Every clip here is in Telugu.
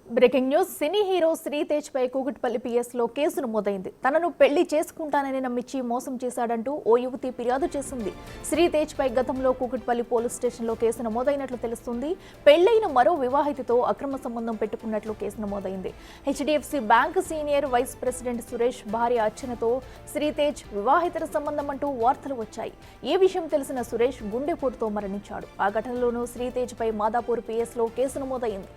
Breaking news. Cine hero Sritej పై కూకట్పల్లి పిఎస్ లో కేసు నమోదైంది. తనను పెళ్లి చేసుకుంటానని నమ్మించి మోసం చేశాడంటూ ఓ యువతి ఫిర్యాదు చేసింది. శ్రీతేజ్ పై గతంలో కూకట్పల్లి పోలీస్ స్టేషన్ లో కేసు నమోదైనట్లు తెలుస్తుంది. పెళ్లైన మరో వివాహితతో అక్రమ సంబంధం పెట్టుకున్నట్లు కేసు నమోదైంది. HDFC bank senior vice president Suresh భార్య అర్చనతో శ్రీతేజ్ వివాహితర సంబంధం అంటూ వార్తలు వచ్చాయి. ఈ విషయం తెలిసిన సురేష్ గుండెపోటుతో మరణించాడు. ఆ ఘటనలోనూ శ్రీతేజ్ పై మాదాపూర్ పిఎస్ లో కేసు నమోదైంది.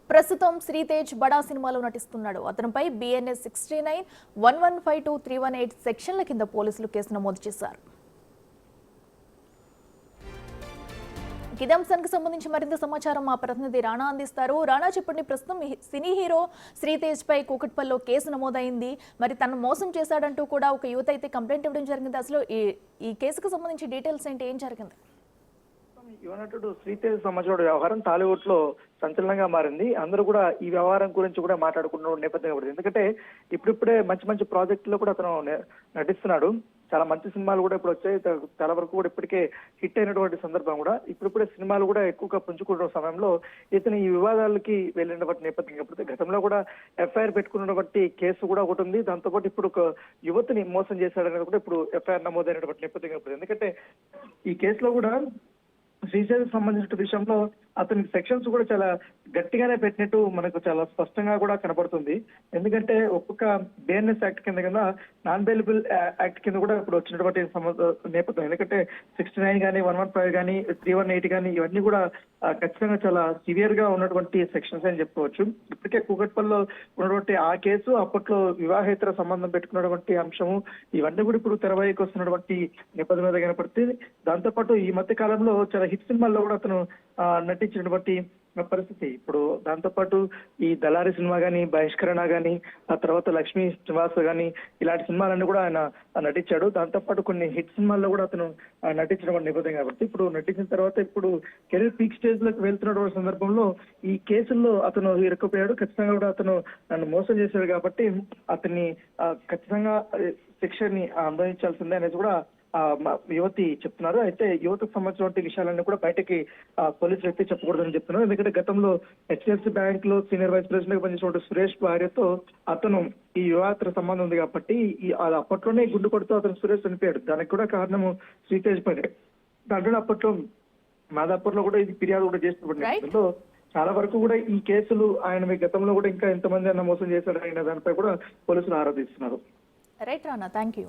ప్రస్తుతం శ్రీతేజ్ బడా సినిమాలో నటిస్తున్నాడు. అతనిపై బిఎన్ఎస్ 69, 1152, 318 సెక్షన్ల కింద పోలీసులు కేసు నమోదు చేశారు. ఇదే అంశానికి సంబంధించి మరింత సమాచారం మా ప్రతినిధి రాణా అందిస్తారు. రాణా, చెప్పండి. ప్రస్తుతం సినీ హీరో శ్రీతేజ్ పై కూకట్పల్లిలో కేసు నమోదైంది. మరి తను మోసం చేశాడంటూ కూడా ఒక యువత అయితే కంప్లైంట్ ఇవ్వడం జరిగింది. అసలు ఈ కేసుకు సంబంధించి డీటెయిల్స్ ఏంటి, ఏం జరిగింది? యువనటుడు శ్రీతేజ్ సంబంధించిన వ్యవహారం టాలీవుడ్ లో సంచలనంగా మారింది. అందరూ కూడా ఈ వ్యవహారం గురించి కూడా మాట్లాడుకున్న నేపథ్యం పడింది. ఎందుకంటే ఇప్పుడిప్పుడే మంచి మంచి ప్రాజెక్టులో కూడా అతను నటిస్తున్నాడు. చాలా మంచి సినిమాలు కూడా ఇప్పుడు వచ్చాయి. చాలా వరకు కూడా ఇప్పటికే హిట్ అయినటువంటి సందర్భం కూడా ఇప్పుడిప్పుడే సినిమాలు కూడా ఎక్కువగా పుంజుకుంటున్న సమయంలో ఇతను ఈ వివాదాలకి వెళ్ళినటువంటి నేపథ్యం కాబట్టి గతంలో కూడా ఎఫ్ఐఆర్ పెట్టుకున్నటువంటి కేసు కూడా ఒకటి ఉంది. దాంతోపాటు ఇప్పుడు ఒక యువతిని మోసం చేశాడనేది కూడా ఇప్పుడు ఎఫ్ఐఆర్ నమోదైనటువంటి నేపథ్యం కాబట్టి ఎందుకంటే ఈ కేసులో కూడా శ్రీతేజ్ సంబంధించిన విషయంలో అతనికి సెక్షన్స్ కూడా చాలా గట్టిగానే పెట్టినట్టు మనకు చాలా స్పష్టంగా కూడా కనబడుతుంది. ఎందుకంటే ఒక్కొక్క బిఎన్ఎస్ యాక్ట్ కింద కింద నాన్ బెయిలబుల్ యాక్ట్ కింద కూడా ఇప్పుడు వచ్చినటువంటి నేపథ్యం. ఎందుకంటే 69 కానీ 115 కానీ 318 కానీ ఇవన్నీ కూడా ఖచ్చితంగా చాలా సివియర్ గా ఉన్నటువంటి సెక్షన్స్ అని చెప్పుకోవచ్చు. ఇప్పటికే కూకట్పల్లిలో ఉన్నటువంటి ఆ కేసు, అప్పట్లో వివాహేతర సంబంధం పెట్టుకున్నటువంటి అంశము, ఇవన్నీ కూడా ఇప్పుడు తెరవైకి వస్తున్నటువంటి నేపథ్యం మీద కనపడుతుంది. దాంతోపాటు ఈ మధ్య కాలంలో చాలా హిట్ సినిమాల్లో కూడా అతను నటించినటువంటి పరిస్థితి. ఇప్పుడు దాంతోపాటు ఈ దళారి సినిమా గానీ, బహిష్కరణ గానీ, ఆ తర్వాత లక్ష్మీ నివాస్ గానీ ఇలాంటి సినిమాలన్నీ కూడా ఆయన నటించాడు. దాంతోపాటు కొన్ని హిట్ సినిమాల్లో కూడా అతను నటించడం నేపథ్యం కాబట్టి ఇప్పుడు నటించిన తర్వాత ఇప్పుడు కెరీర్ పీక్ స్టేజ్ లోకి వెళ్తున్నటువంటి సందర్భంలో ఈ కేసుల్లో అతను ఇరుక్కుపోయాడు. ఖచ్చితంగా కూడా అతను నన్ను మోసం చేశాడు కాబట్టి అతన్ని ఖచ్చితంగా శిక్షని అనుభవించాల్సిందే అనేది కూడా యువతి చెప్తున్నారు. అయితే యువతకు సంబంధించిన విషయాలన్నీ కూడా బయటకి పోలీసులు అయితే చెప్పకూడదని చెప్తున్నారు. ఎందుకంటే గతంలో హెచ్డిఎఫ్సి బ్యాంక్ లో సీనియర్ వైస్ ప్రెసిడెంట్ గా పనిచేసిన సురేష్ భార్యతో అతను ఈ వివాహేతర సంబంధం ఉంది కాబట్టి అప్పట్లోనే గుండు కొడుతూ అతను సురేష్ చనిపోయాడు. దానికి కూడా కారణము శ్రీతేజ్ పైన. దాంట్లో అప్పట్లో మాదాపూర్ లో కూడా ఇది ఫిర్యాదు కూడా చేస్తున్నప్పుడు చాలా వరకు కూడా ఈ కేసులు ఆయన గతంలో కూడా ఇంకా ఎంతమంది అన్న మోసం చేశాడు అయిన దానిపై కూడా పోలీసులు ఆరాధిస్తున్నారు. Right Rana, thank you.